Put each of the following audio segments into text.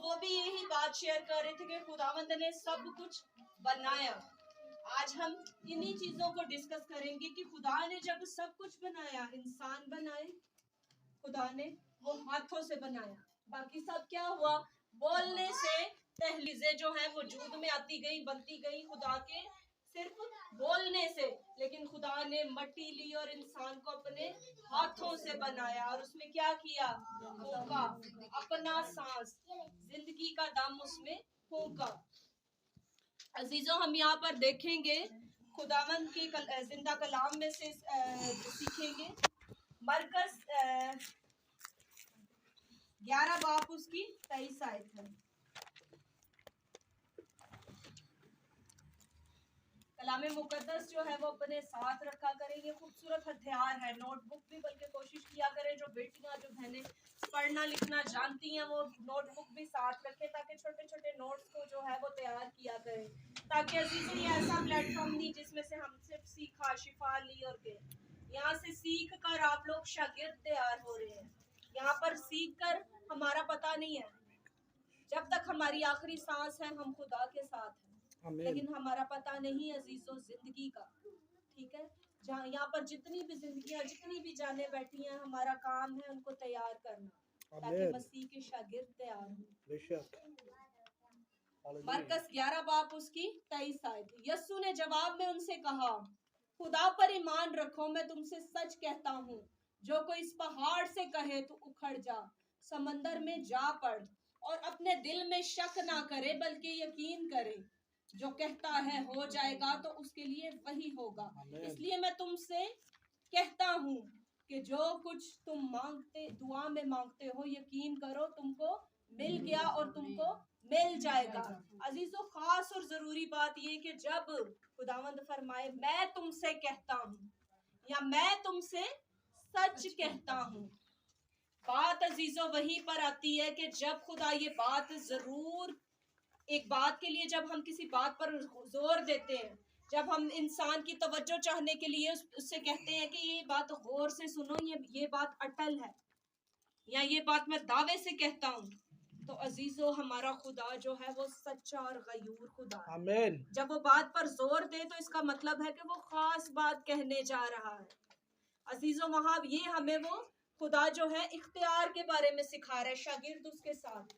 वो भी यही बात शेयर कर रहे थे कि खुदावंद ने सब कुछ बनाया। आज हम इन्हीं चीजों को डिस्कस करेंगे कि खुदा ने जब सब कुछ बनाया, इंसान बनाए खुदा ने, वो हाथों से बनाया, बाकी सब क्या हुआ, बोलने से तहलीजें जो है वजूद में आती गई, बनती गई खुदा के सिर्फ बोलने से। लेकिन खुदा ने मट्टी ली और इंसान को अपने हाथों से बनाया और उसमें क्या किया, फूंका, अपना सांस, जिंदगी का दम उसमें फूंका। अजीजों, हम यहाँ पर देखेंगे खुदावंद के जिंदा कलाम में से सीखेंगे। मरकस 11 बाप उसकी 23 आयत है। कलामे मुकद्दस जो है वो अपने साथ रखा करेंगे। खूबसूरत हथियार है, नोटबुक भी बल्कि कोशिश किया करें, जो बेटियां जो बहनें पढ़ना लिखना जानती हैं वो नोटबुक भी साथ रखें ताकि छोटे छोटे नोट्स को जो है वो तैयार किया करें, ताकि अजीजों ये ऐसा प्लेटफॉर्म नहीं जिसमें से हम सिर्फ सीखा, शिफा ली और गए। यहाँ से सीख कर आप लोग शागिर्द तैयार हो रहे हैं। यहाँ पर सीख कर हमारा पता नहीं है, जब तक हमारी आखिरी सांस है हम खुदा के साथ हैं, लेकिन हमारा पता नहीं अजीजों जिंदगी का। ठीक है, जहाँ यहाँ पर जितनी भी जिंदगियां, जितनी भी जाने बैठी हैं, हमारा काम है उनको तैयार करना ताकि मसीह के शागिर्द तैयार हो। मरकस 11 बाप उसकी 23 आयत। यस्सु ने जवाब में उनसे कहा, खुदा पर ईमान रखो, मैं तुमसे सच कहता हूँ, जो कोई इस पहाड़ से कहे तो उखड़ जा, समंदर में जा पड़, और अपने दिल में शक ना करे बल्कि यकीन करे, जो कहता है हो जाएगा तो उसके लिए वही होगा। इसलिए मैं तुमसे कहता हूँ कि जो कुछ तुम मांगते, दुआ में मांगते हो, यकीन करो तुमको मिल गया और तुमको मिल जाएगा। अजीजों, खास और जरूरी बात यह कि जब खुदावंद फरमाए मैं तुमसे कहता हूँ या मैं तुमसे सच कहता हूँ, बात अजीजों वहीं पर आती है कि जब खुदा ये बात जरूर, एक बात के लिए जब हम किसी बात पर जोर देते हैं, जब हम इंसान की तवज्जो चाहने के लिए उससे कहते हैं कि ये बात गौर से सुनो, ये बात अटल है, या ये बात मैं दावे से कहता हूँ, तो अजीजों हमारा खुदा जो है वो सच्चा और गयूर खुदा है। आमीन। जब वो बात पर जोर दे तो इसका मतलब है कि वो खास बात कहने जा रहा है। अजीजों, वहां ये हमें वो खुदा जो है इख्तियार के बारे में सिखा रहा है, शागिर्द उसके साथ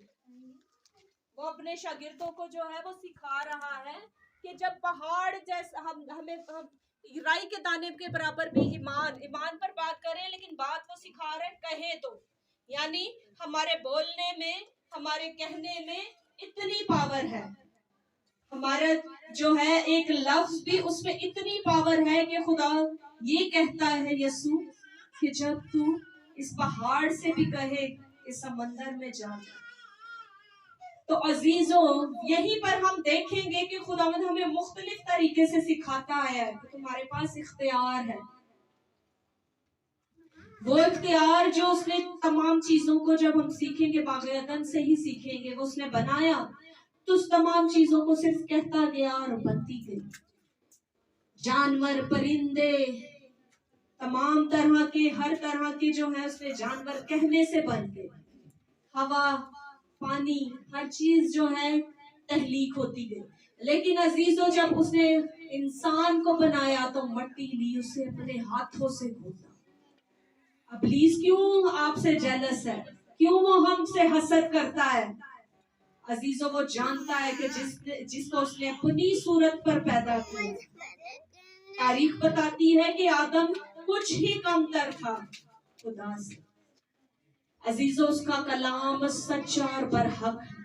वो अपने शागिर्दों को जो है वो सिखा रहा है कि जब पहाड़ जैसा हम राई के दाने के बराबर भी ईमान पर बात करें, लेकिन बात वो सिखा रहे कहे तो, यानी हमारे बोलने में, हमारे कहने में इतनी पावर है, हमारा जो है एक लफ्ज भी उसमें इतनी पावर है कि खुदा ये कहता है यस्सु कि जब तू इस पहाड़ से भी कहे इस समंदर में जा। तो अजीजों, यहीं पर हम देखेंगे कि खुदावंद हमें मुख्तलिफ तरीके से सिखाता है कि तुम्हारे पास इख्तियार है। वो इख्तियार जो उसने तमाम चीजों को, जब हम सीखेंगे बागयदन से ही सीखेंगे, वो उसने बनाया तो उस तमाम चीजों को सिर्फ कहता गया और बनती गई। जानवर, परिंदे, तमाम तरह के, हर तरह के जो है उसने जानवर कहने से बन गए। हवा, पानी, हर चीज जो है तहलीक होती गई। लेकिन अजीजों, जब उसने इंसान को बनाया तो मट्टी ली, उसे अपने हाथों से खोदा। इब्लीस क्यों आपसे जेलस है, क्यों वो हमसे हसद करता है? अजीजों, वो जानता है कि जिसको उसने अपनी सूरत पर पैदा किया। तारीख बताती है कि आदम कुछ ही कमतर था खुदा से। अजीजों, उसका कलाम सच्चा और बरहक है।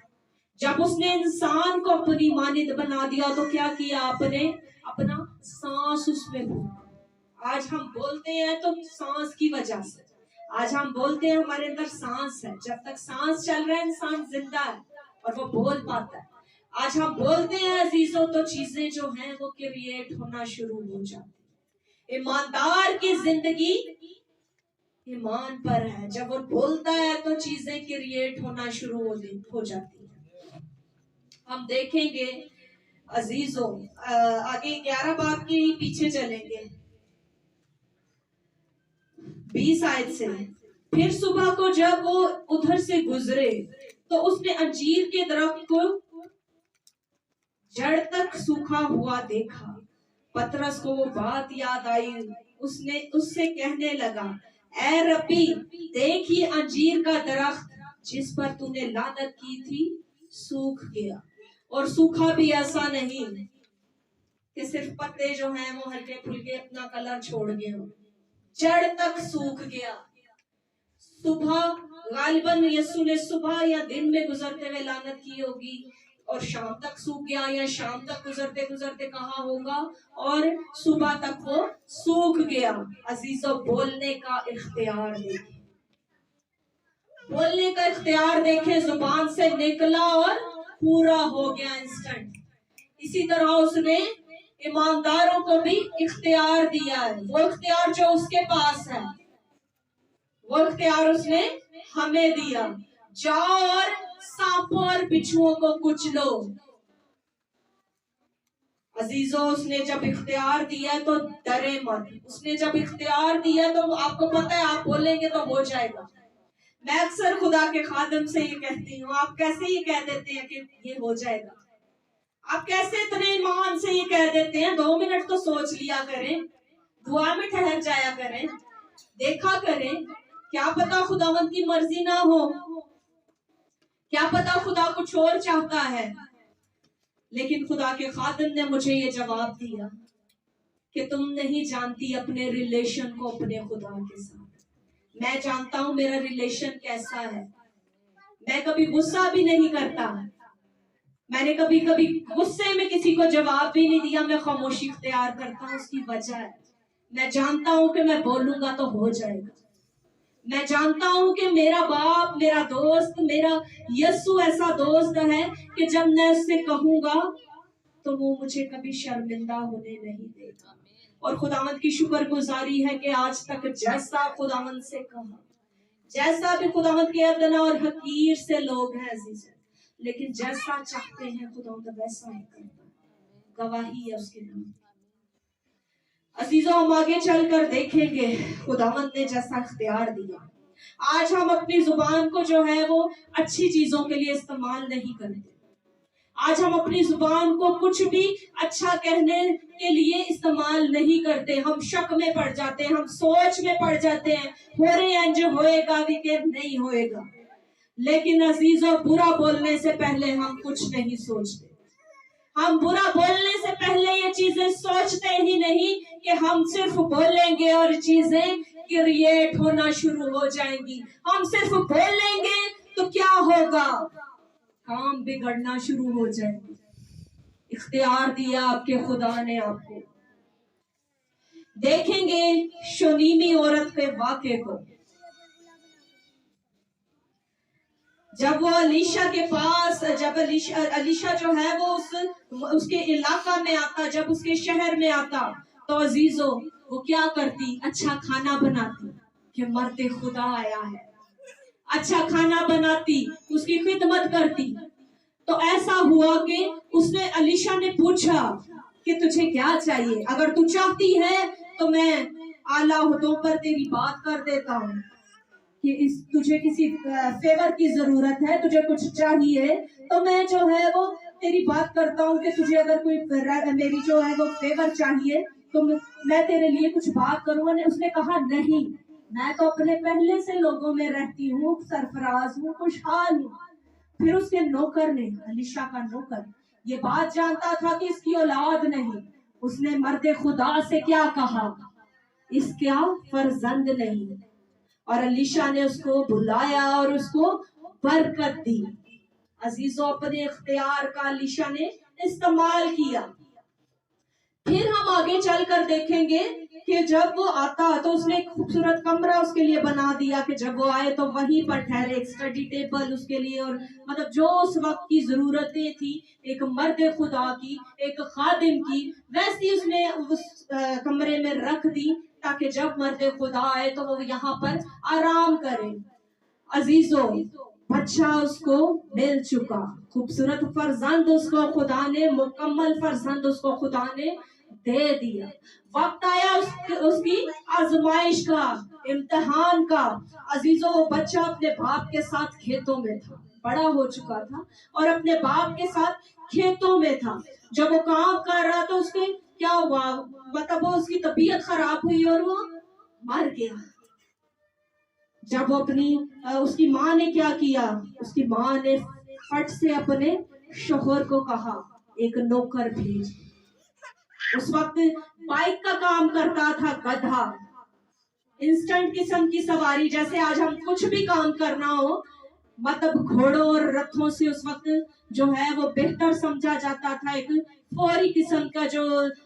जब उसने इंसान को अपनी मानिंद बना दिया तो क्या किया आपने? अपना सांस उसमें भरा। आज हम बोलते हैं तो सांस की वजह से, आज हम बोलते हैं हमारे अंदर सांस है। जब तक सांस चल रहा है इंसान जिंदा है और वो बोल पाता है। आज हम बोलते हैं अजीजों तो चीजें जो हैं वो क्रिएट होना शुरू हो जाती। ईमानदार की जिंदगी ईमान पर है, जब वो बोलता है तो चीजें क्रिएट होना शुरू हो जाती है। हम देखेंगे अजीजों, आगे 11 बाब के ही पीछे चलेंगे 20 आयत से। फिर सुबह को जब वो उधर से गुजरे तो उसने अंजीर के दरख्त को जड़ तक सूखा हुआ देखा। पतरस को वो बात याद आई, उसने उससे कहने लगा, ऐ रब्बी, देख ये अंजीर का दरख्त जिस पर तूने लानत की थी सूख गया। और सूखा भी ऐसा नहीं कि सिर्फ पत्ते जो हैं वो हल्के फुल्के अपना कलर छोड़ गए हो, जड़ तक सूख गया। सुबह गालिबन यीशु ने सुबह या दिन में गुजरते हुए लानत की होगी और शाम तक सूख गया, या शाम तक गुजरते गुजरते कहा होगा और सुबह तक वो सूख गया। अजीजों, बोलने का इख्तियार देखें, बोलने का इख्तियार देखें, जुबान से निकला और पूरा हो गया इंस्टेंट। इसी तरह उसने ईमानदारों को भी इख्तियार दिया है। वो इख्तियार जो उसके पास है वो इख्तियार उसने हमें दिया। जाओ और सांपों और बिच्छुओं को कुचलो। अजीजों, उसने जब इख्तियार दिया तो डरे मत। उसने जब इख्तियार दिया तो आपको पता है आप बोलेंगे तो हो जाएगा। मैं अक्सर खुदा के खादिम से ये कहती हूँ, आप कैसे ये कह देते हैं कि ये हो जाएगा? आप कैसे इतने ईमान से ये कह देते हैं? 2 मिनट तो सोच लिया करें, दुआ में ठहर जाया करें, देखा करें, क्या पता खुदावंद की मर्जी ना हो, क्या पता खुदा कुछ और चाहता है। लेकिन खुदा के खादिम ने मुझे ये जवाब दिया कि तुम नहीं जानती अपने रिलेशन को अपने खुदा के साथ। मैं जानता हूं मेरा रिलेशन कैसा है। मैं कभी गुस्सा भी नहीं करता, मैंने कभी कभी गुस्से में किसी को जवाब भी नहीं दिया, मैं खामोशी इख्तियार करता हूँ। उसकी वजह है मैं जानता हूं कि मैं बोलूंगा तो हो जाएगा। मैं जानता हूं कि मेरा बाप, मेरा दोस्त, मेरा यीशु ऐसा दोस्त है कि जब मैं उससे कहूंगा तो वो मुझे कभी शर्मिंदा होने नहीं देगा। और खुदावंद की शुक्रगुजारी है कि आज तक जैसा खुदावंद से कहा, जैसा भी खुदावंद के अदना और हकीर से लोग हैं अजीजों, लेकिन जैसा चाहते हैं खुदावंद वैसा ही करता है। गवाही है उसके नाम। अजीजों, हम आगे चलकर देखेंगे खुदावंद ने जैसा इख्तियार दिया। आज हम अपनी जुबान को जो है वो अच्छी चीजों के लिए इस्तेमाल नहीं करते। आज हम अपनी जुबान को कुछ भी अच्छा कहने के लिए इस्तेमाल नहीं करते। हम शक में पड़ जाते हैं, हम सोच में पड़ जाते हैं, हो रहे हैं जो होएगा भी कि नहीं होएगा। लेकिन अजीजों, बुरा बोलने से पहले हम कुछ नहीं सोचते। हम बुरा बोलने से पहले ये चीजें सोचते ही नहीं कि हम सिर्फ बोलेंगे और चीजें क्रिएट होना शुरू हो जाएंगी। हम सिर्फ बोलेंगे तो क्या होगा? काम बिगड़ना शुरू हो जाएंगे। इख्तियार दिया आपके खुदा ने आपको। देखेंगे शोनीमी औरत के वाक़े को। जब वो अलीशा के पास, जब अलीशा जो है वो उसके इलाका में आता, जब उसके शहर में आता, तो अजीजों वो क्या करती? अच्छा खाना बनाती कि मर्द खुदा आया है। अच्छा खाना बनाती, उसकी खिदमत करती। तो ऐसा हुआ कि उसने, अलीशा ने पूछा कि तुझे क्या चाहिए? अगर तू चाहती है तो मैं आला हुदों पर तेरी बात कर देता हूँ कि तुझे किसी फेवर की जरूरत है, तुझे कुछ चाहिए, तो मैं जो है वो तेरी बात करता हूँ कि तुझे अगर कोई मेरी जो है वो फेवर चाहिए तो मैं तेरे लिए कुछ बात करूँगा। उसने कहा नहीं, मैं तो अपने पहले से लोगों में रहती हूँ, सरफराज हूँ, खुशहाल हूँ। फिर उसके नौकर ने, अलीशा का नौकर, ये बात जानता था कि इसकी औलाद नहीं। उसने मर्द खुदा से क्या कहा? इसका फर्जंद नहीं। और अलीशा ने उसको बुलाया और उसको बरकत दी। अजीजों, अपने इख्तियार का अलीशा ने इस्तेमाल किया। फिर हम आगे चलकर देखेंगे कि जब वो आता तो उसने एक खूबसूरत कमरा उसके लिए बना दिया कि जब वो आए तो वहीं पर ठहरे, एक स्टडी टेबल उसके लिए, और मतलब जो उस वक्त की जरूरतें थी एक मर्द खुदा की, एक खादिम की, वैसी उसने उस कमरे में रख दी ताकि जब मर्द खुदा आए तो वो यहाँ पर आराम करे। अजीजों, बच्चा उसको मिल चुका, खूबसूरत फर्जंद उसको खुदा ने, मुकम्मल फर्जंद उसको खुदा ने दे दिया। वक्त आया उसकी आजमाइश का, इम्तिहान का। अजीजों, वो बच्चा अपने बाप के साथ खेतों में था। बड़ा हो चुका था और अपने बाप के साथ खेतों में था। जब वो काम कर रहा था उसके क्या हुआ, मतलब वो उसकी तबीयत खराब हुई और वो मर गया। जब वो उसकी माँ ने क्या किया, उसकी माँ ने फट से अपने शोहर को कहा एक नौकर भेज। उस वक्त बाइक का काम करता था गधा, इंस्टेंट किस्म की सवारी, जैसे आज हम कुछ भी काम करना हो मतलब घोड़ों और रथों से उस वक्त जो है वो बेहतर समझा जाता था। एक फौरी किस्म का जो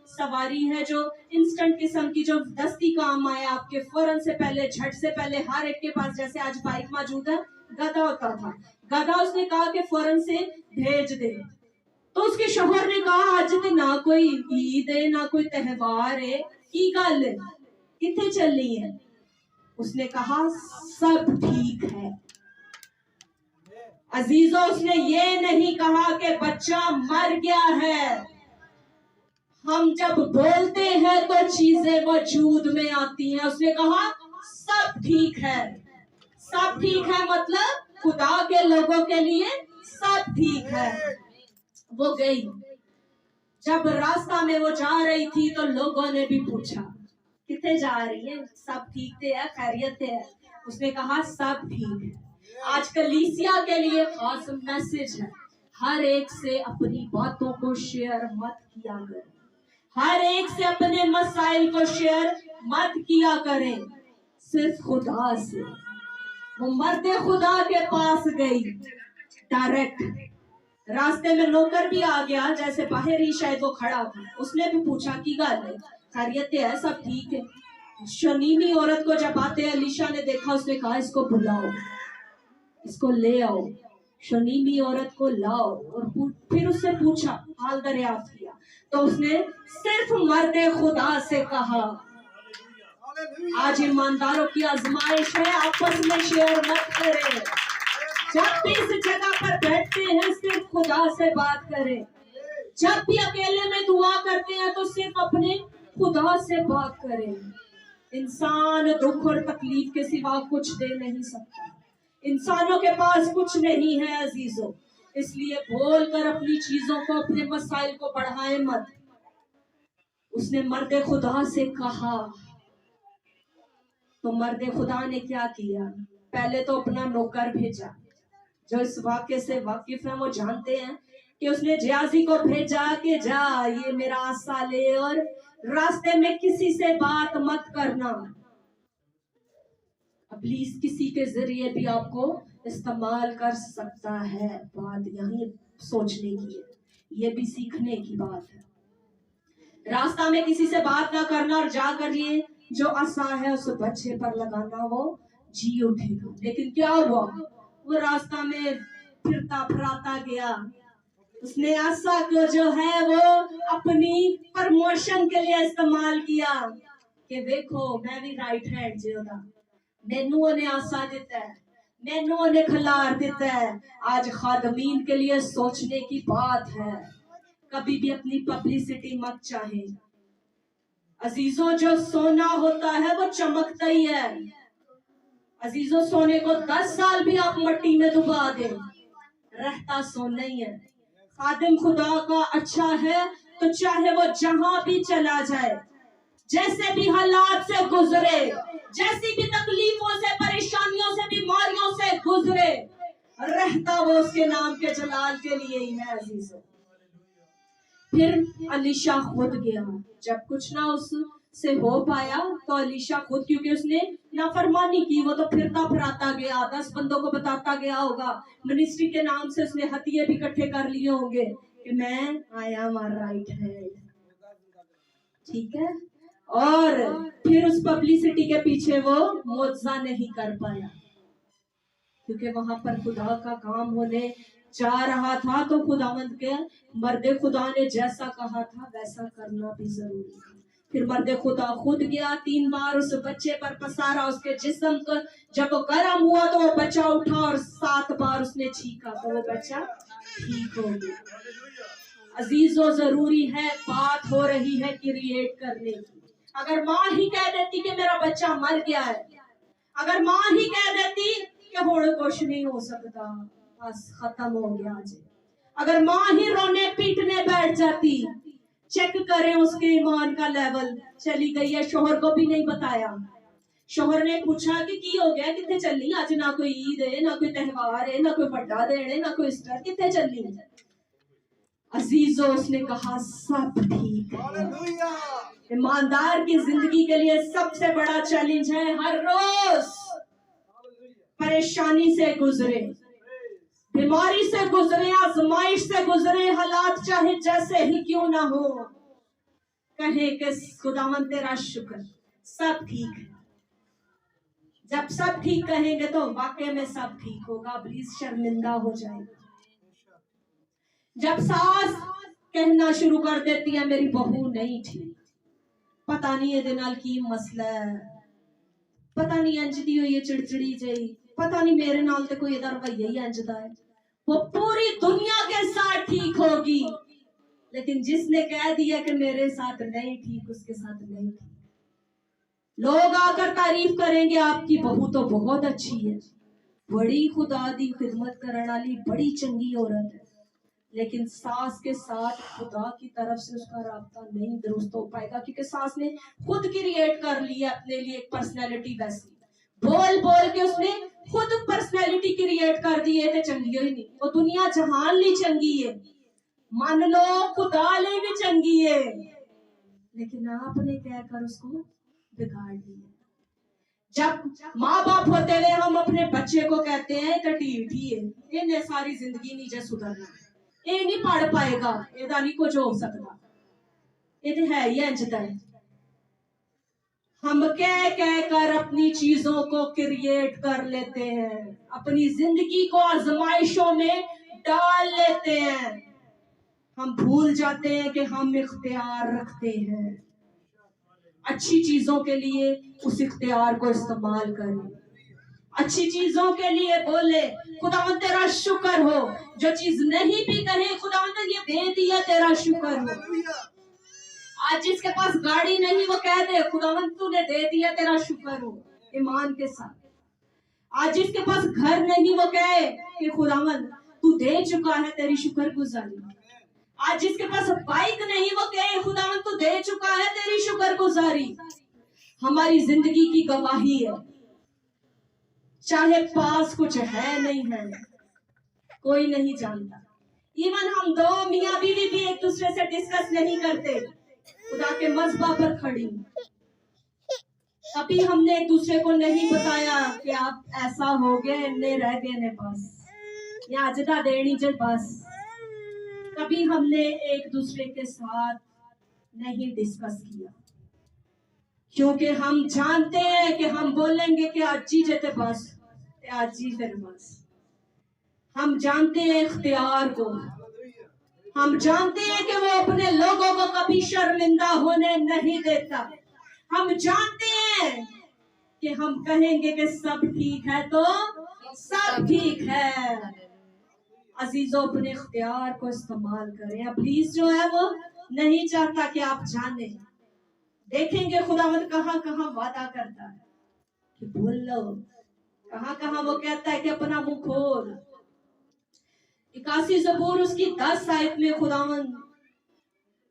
सवारी है, जो इंस्टेंट किस्म की, जो दस्ती काम आए आपके फौरन से पहले, झट से पहले हर एक के पास, जैसे आज बाइक मौजूद है, गधा होता था। गधा उसने कहा कि फौरन से भेज दे। तो उसके शोहर ने कहा आज तो ना कोई ईद है ना कोई त्योहार है, की गल किथे चली है। उसने कहा सब ठीक है। अजीजों, उसने ये नहीं कहा कि बच्चा मर गया है। हम जब बोलते हैं तो चीजें वजूद में आती हैं। उसने कहा सब ठीक है। सब ठीक है मतलब खुदा के लोगों के लिए सब ठीक है। वो गई, जब रास्ता में वो जा रही थी तो लोगों ने भी पूछा कितने जा रही है, सब ठीक है, खैरियत है। उसने कहा सब ठीक है। आज कलीसिया के लिए खास मैसेज है, हर एक से अपनी बातों को शेयर मत किया करें, हर एक से अपने मसाइल को शेयर मत किया करें, सिर्फ खुदा से। वो मर्द खुदा के पास गई डायरेक्ट। रास्ते में नौकर भी आ गया, जैसे बाहर ही शायद वो खड़ा था। उसने भी पूछा की गल है, खैरियत है, सब ठीक है। शनीमी औरत को जब आते अलीशा ने देखा, उसने कहा इसको बुलाओ, इसको ले आओ। शनीमी औरत को लाओ और फिर उससे पूछा, हाल दरियाफ्त किया। तो उसने सिर्फ मर्द खुदा से कहा। आज ईमानदारों की आजमाइश है, आपस में शेयर मत करें। जब भी इस जगह पर बैठते हैं सिर्फ खुदा से बात करें। जब भी अकेले में दुआ करते हैं तो सिर्फ अपने खुदा से बात करें। इंसान दुख और तकलीफ के सिवा कुछ दे नहीं सकता। इंसानों के पास कुछ नहीं है अजीजों, इसलिए बोलकर अपनी चीजों को, अपने मसाइल को बढ़ाए मत। उसने मर्द खुदा से कहा तो मर्द खुदा ने क्या किया, पहले तो अपना नौकर भेजा। जो इस वाक्य से वाकिफ है वो जानते हैं कि उसने जियाजी को भेजा कि जा ये मेरा आसा ले और रास्ते में किसी से बात मत करना। इब्लीस किसी के जरिए भी आपको इस्तेमाल कर सकता है। बात यही सोचने की है, ये भी सीखने की बात है। रास्ता में किसी से बात ना करना और जाकर ये जो आसा है उस बच्चे पर लगाना, वो जी उठेगा। लेकिन क्या हुआ, वो रास्ता में फिरता फराता गया। उसने आसा को जो है वो अपनी प्रमोशन के लिए इस्तेमाल किया कि देखो मैं भी राइट हैंड जो मैनू ने आसा दिता है, मैनू ने खिलार दिता है। आज खादमीन के लिए सोचने की बात है, कभी भी अपनी पब्लिसिटी मत चाहे। अजीजों, जो सोना होता है वो चमकता ही है। अजीजों, सोने को 10 साल भी आप मिट्टी में डुबा दे, रहता सोना ही है। खादिम खुदा का अच्छा है तो चाहे वो जहां भी चला जाए, जैसे भी हालात से गुजरे, जैसी भी तकलीफों से, परेशानियों से, बीमारियों से गुजरे, रहता वो उसके नाम के जलाल के लिए ही है अजीजों। फिर अलीशा खुद गया, जब कुछ ना उससे हो पाया तो अलीशा खुद, क्योंकि उसने नाफरमानी की, वो तो फिरता फिराता गया, 10 बंदों को बताता गया होगा, मिनिस्ट्री के नाम से उसने हथिये भी इकट्ठे कर लिए होंगे कि मैं आया हमारा राइट है, ठीक है। और फिर उस पब्लिसिटी के पीछे वो मुआवजा नहीं कर पाया, क्योंकि वहां पर खुदा का काम होने जा रहा था। तो खुदावंद के मर्द खुदा ने जैसा कहा था वैसा करना भी जरूरी था। फिर मर्द खुदा खुद गया, 3 बार उस बच्चे पर पसारा, उसके जिस्म को जब वो गर्म हुआ तो वो बच्चा उठा और 7 बार उसने छींका तो वो बच्चा ठीक हो गया। अजीजों, जरूरी है, बात हो रही है क्रिएट करने की। अगर माँ ही कह देती कि मेरा बच्चा मर गया है, अगर माँ ही कह देती कि होड़ कुछ नहीं हो सकता, बस खत्म हो गया आज। अगर माँ ही रोने पीटने बैठ जाती, चेक करें उसके ईमान का लेवल। चली गई है, शोहर को भी नहीं बताया। शोहर ने पूछा कि की हो गया, कितने चली आज? ना कोई ईद है, ना कोई त्योहार है, ना कोई बड़ा दिन है, ना कोई ईस्टर, कितने चली? अजीजों, उसने कहा सब ठीक है। ईमानदार की जिंदगी के लिए सबसे बड़ा चैलेंज है हर रोज परेशानी से गुजरे, बीमारी से गुजरे, आजमाइश से गुजरे, हालात चाहे जैसे ही क्यों ना हो, कहे कि खुदावंद तेरा शुक्र सब ठीक है। जब सब ठीक कहेंगे तो वाकई में सब ठीक होगा, प्लीज शर्मिंदा हो जाएगा। जब सास कहना शुरू कर देती है मेरी बहू नहीं ठीक, पता नहीं ये नाल की मसला है, पता नहीं इंज दी हुई है चिड़चिड़ी जही, पता नहीं मेरे नाल ते कोई इधर रवैया ही इंज दा है, वो पूरी दुनिया के साथ ठीक होगी, लेकिन जिसने कह दिया कि मेरे साथ नहीं ठीक, उसके साथ नहीं ठीक। लोग आकर तारीफ करेंगे आपकी बहू तो बहुत अच्छी है, बड़ी खुदा दी खिदमत करने वाली, बड़ी चंगी औरत है, लेकिन सास के साथ खुदा की तरफ से उसका राब्ता नहीं दुरुस्त हो पाएगा, क्योंकि सास ने खुद क्रिएट कर लिया अपने लिए एक पर्सनैलिटी, वैसी बोल बोल के उसने खुद पर्सनैलिटी क्रिएट कर दी है। चंगी ही नहीं, वो दुनिया जहान ली चंगी है, मान लो खुदा ले भी चंगी है, लेकिन आपने कहकर उसको बिगाड़ लिया। जब माँ बाप होते हुए हम अपने बच्चे को कहते हैं कि टीठी है, इन्हें सारी जिंदगी नीचे सुधरना, ये नहीं पढ़ पाएगा, एदा नहीं कुछ हो सकता, ये है ही अंजदा है। हम कह कह कर अपनी चीजों को क्रिएट कर लेते हैं, अपनी जिंदगी को आजमाइशों में डाल लेते हैं। हम भूल जाते हैं कि हम इख्तियार रखते हैं। अच्छी चीजों के लिए उस इख्तियार को इस्तेमाल करें, अच्छी चीजों के लिए बोले खुदावंद तेरा शुक्र हो, जो चीज नहीं भी कहे खुदावंद ये दे दिया तेरा शुक्र हो। आज जिसके पास गाड़ी नहीं वो कह दे खुदावंद तूने दे दिया तेरा शुक्र हो, ईमान के साथ। आज जिसके पास घर नहीं वो कहे कि खुदावंद तू दे चुका है तेरी शुक्रगुजारी। आज जिसके पास बाइक नहीं वो कहे खुदावंद तू दे चुका है तेरी शुक्रगुजारी। हमारी जिंदगी की गवाही है, चाहे पास कुछ है नहीं है, कोई नहीं जानता। इवन हम दो मियाँ बीवी भी एक दूसरे से डिस्कस नहीं करते, खुदा के मज़बा पर खड़ी। कभी हमने एक दूसरे को नहीं बताया कि आप ऐसा हो गए, इन्ने रह गए ने बस, या अजदा देनी जे बस। कभी हमने एक दूसरे के साथ नहीं डिस्कस किया, क्योंकि हम जानते हैं कि हम बोलेंगे कि आज जी जेते बस, आज जी फिर बस। हम जानते हैं इख्तियार को, हम जानते हैं कि वो अपने लोगों को कभी शर्मिंदा होने नहीं देता। हम जानते हैं कि हम कहेंगे कि सब ठीक है तो सब ठीक है। अजीजों, अपने इख्तियार को इस्तेमाल करें। प्लीज जो है वो नहीं चाहता कि आप जाने। देखेंगे खुदावंद कहाँ कहाँ वादा करता है कि बोल लो, कहाँ कहाँ वो कहता है कि अपना मुंह खोल। 81 ज़बूर उसकी 10 आयत में खुदावंद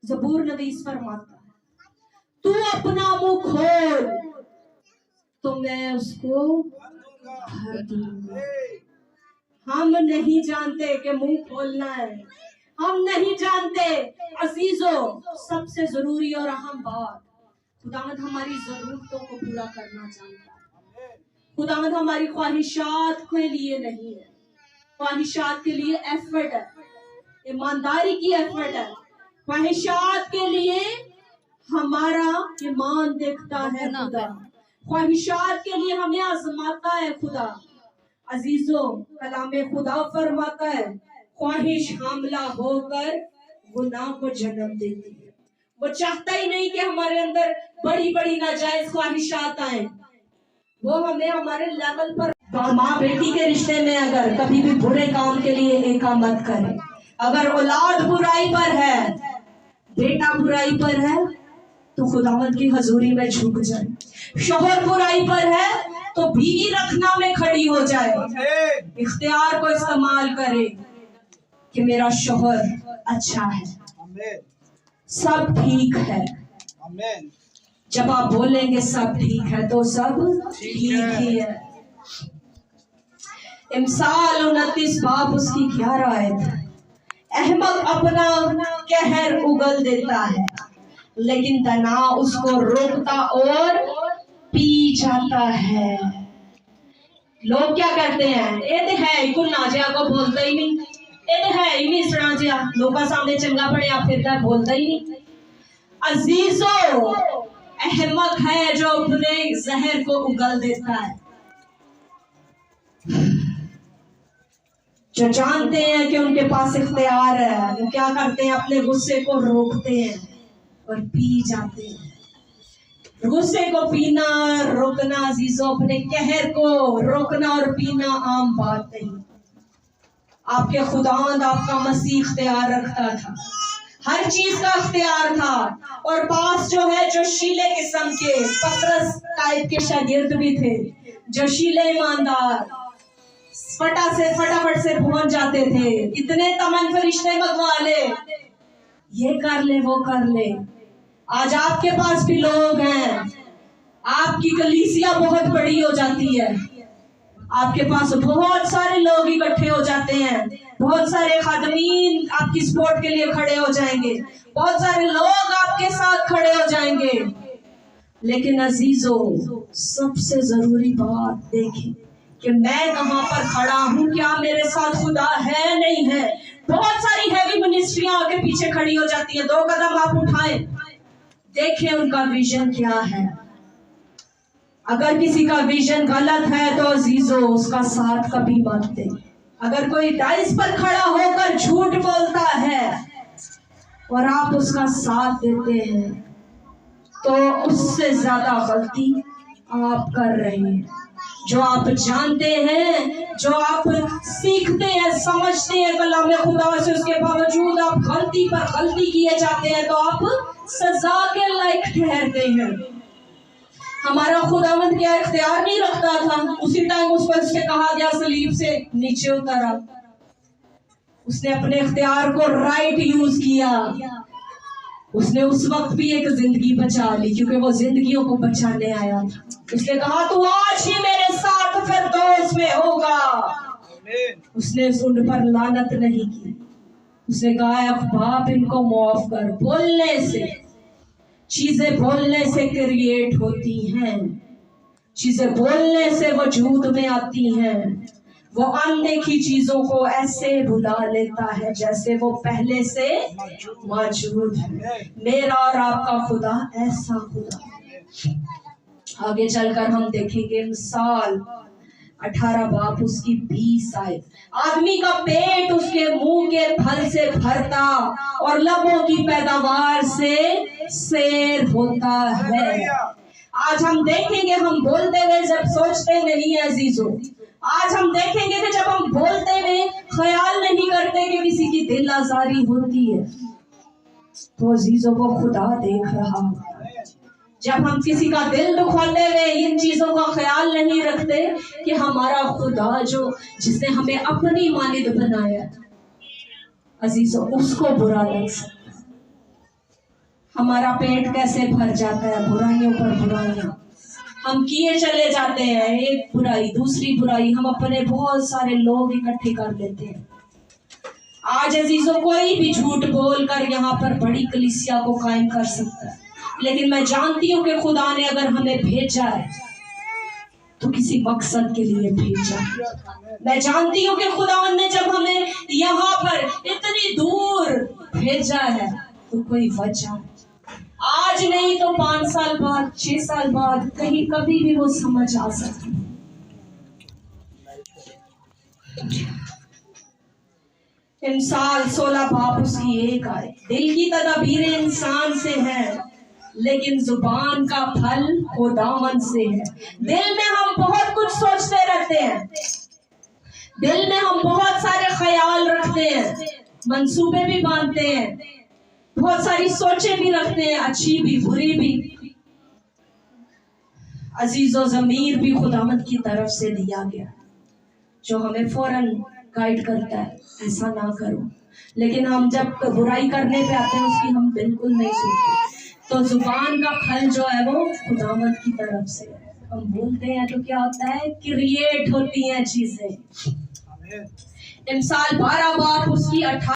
ज़बूर नवीस फरमाता है, तू अपना मुंह खोल तो मैं उसको भर दूंगा। हम नहीं जानते कि मुंह खोलना है, हम नहीं जानते। अजीजों, सबसे जरूरी और अहम बात, खुदावंद हमारी जरूरतों को पूरा करना चाहता है। खुदावंद हमारी ख्वाहिशात के लिए नहीं है, ख्वाहिशात के लिए एफर्ट है, ईमानदारी की एफर्ट है। ख्वाहिशात के लिए हमारा ईमान देखता है खुदा, ख्वाहिशात के लिए हमें आजमाता है खुदा। अजीजों, कलामे खुदा फरमाता है, ख्वाहिश हमला होकर गुनाह को जन्म देती है। वो चाहता ही नहीं कि हमारे अंदर बड़ी बड़ी नाजायज ख्वाहिशात आए। वो हमें हमारे लेवल पर, माँ बेटी के रिश्ते में अगर कभी भी बुरे काम के लिए एका मत करे। अगर औलाद बुराई पर है, बेटा बुराई पर है, तो खुदावंद की हजूरी में झुक जाए। शोहर बुराई पर है तो भीगी रखना में खड़ी हो जाए, इख्तियार को इस्तेमाल करे कि मेरा शोहर अच्छा है, सब ठीक है। जब आप बोलेंगे सब ठीक है तो सब ठीक ही है। इमसाल 29 बाब उसकी 11 आयत। अहमक अपना कहर उगल देता है, लेकिन तना उसको रोकता और पी जाता है। लोग क्या करते हैं, ये तो है कुल ना जिया को बोलता ही नहीं, ये तो है ही नहीं सुना जिया, लोगों सामने चंगा पड़े फिर बोलता ही नहीं। अजीजों, अहमक है जो अपने जहर को उगल देता है, जो जानते हैं कि उनके पास इख्तियार है, वो क्या करते हैं, अपने गुस्से को रोकते हैं और पी जाते हैं। गुस्से को पीना रोकना अजीजों, अपने कहर को रोकना और पीना आम बात नहीं। आपके खुदावंद आपका मसीह इख्तियार रखता था, हर चीज का इख्तियार था। और पास जो है जो शीले किस्म के पतरस टाइप के शागिर्द भी थे, जो शीले ईमानदार फटाफट से पहुंच जाते थे। इतने तमन फरिश्ते मंगवा ले, ये कर ले वो कर ले। आज आपके पास भी लोग हैं, आपकी कलीसिया बहुत बड़ी हो जाती है, आपके पास बहुत सारे लोग इकट्ठे हो जाते हैं, बहुत सारे खादमीन आपकी सपोर्ट के लिए खड़े हो जाएंगे, बहुत सारे लोग आपके साथ खड़े हो जाएंगे। लेकिन अजीजों, सबसे जरूरी बात देखें कि मैं कहां पर खड़ा हूं, क्या मेरे साथ खुदा है नहीं है। बहुत सारी हैवी मिनिस्ट्रियां आगे पीछे खड़ी हो जाती है, 2 कदम आप उठाएं, देखें उनका विजन क्या है। अगर किसी का विजन गलत है तो अजीजों उसका साथ कभी मत दे। अगर कोई डाइस पर खड़ा होकर झूठ बोलता है और आप उसका साथ देते हैं तो उससे ज्यादा गलती आप कर रहे हैं। जो आप जानते हैं, जो आप सीखते हैं, समझते हैं कलाम खुदा से, उसके बावजूद आप गलती पर गलती किए जाते हैं तो आप सजा के लायक ठहरते हैं। हमारा खुदावंद क्या इख्तियार नहीं रखता था, उसी टाइम उस पर उससे कहा गया सलीब से नीचे उतरा, उसने अपने इख्तियार को राइट यूज किया। उसने उस वक्त भी एक जिंदगी बचा ली, क्योंकि वो जिंदगियों को बचाने आया था। उसने कहा तू आज ही मेरे साथ फिरदौस में होगा। उसने उन पर लानत नहीं की, उसने कहा बाप इनको माफ कर। बोलने से, चीजें बोलने से क्रिएट होती हैं, चीजें बोलने से वजूद में आती हैं। वो अनदेखी चीजों को ऐसे भुला लेता है जैसे वो पहले से मौजूद है। मेरा और आपका खुदा ऐसा खुदा है। आगे चलकर हम देखेंगे मिसाल 18 बाप उसकी 20 आयत। आदमी का पेट उसके मुंह के फल से भरता और लबों की पैदावार से शेर होता है। आज हम देखेंगे, हम बोलते हुए जब सोचते नहीं है अजीजों, आज हम देखेंगे कि जब हम बोलते हुए ख्याल नहीं करते कि किसी की दिल आजारी होती है, तो अजीजों को खुदा देख रहा है। जब हम किसी का दिल दुखाते हुए इन चीजों का ख्याल नहीं रखते कि हमारा खुदा जो जिसने हमें अपनी मानिद बनाया, अजीजों उसको बुरा लग सकता है। हमारा पेट कैसे भर जाता है, बुराइयों पर बुराइयां हम किए चले जाते हैं, एक बुराई दूसरी बुराई, हम अपने बहुत सारे लोग इकट्ठे कर लेते हैं। आज अजीजों कोई भी झूठ बोलकर यहाँ पर बड़ी कलीसिया को कायम कर सकता है, लेकिन मैं जानती हूँ कि खुदा ने अगर हमें भेजा है तो किसी मकसद के लिए भेजा है। मैं जानती हूँ कि खुदा ने जब हमें यहाँ पर इतनी दूर भेजा है तो कोई वजह है। आज नहीं तो 5 साल बाद, 6 साल बाद, कहीं कभी भी वो समझ आ सकती। इंसान 16 बाप उसकी 1 आए। दिल की तदबीरें इंसान से है, लेकिन जुबान का फल खुदावन से है। दिल में हम बहुत कुछ सोचते रहते हैं, दिल में हम बहुत सारे ख्याल रखते हैं, मंसूबे भी बांधते हैं, बहुत सारी सोचें भी रखते हैं, अच्छी भी बुरी भी। अजीज़ो ज़मीर भी खुदावंद की तरफ से दिया गया, जो हमें फौरन गाइड करता है ऐसा ना करो। लेकिन हम जब बुराई करने पे आते हैं उसकी हम बिल्कुल नहीं सुनते। तो जुबान का फल जो है वो खुदावंद की तरफ से है। हम बोलते हैं तो क्या होता है, क्रिएट होती हैं चीजें। इमसाल 12 बार उसकी 18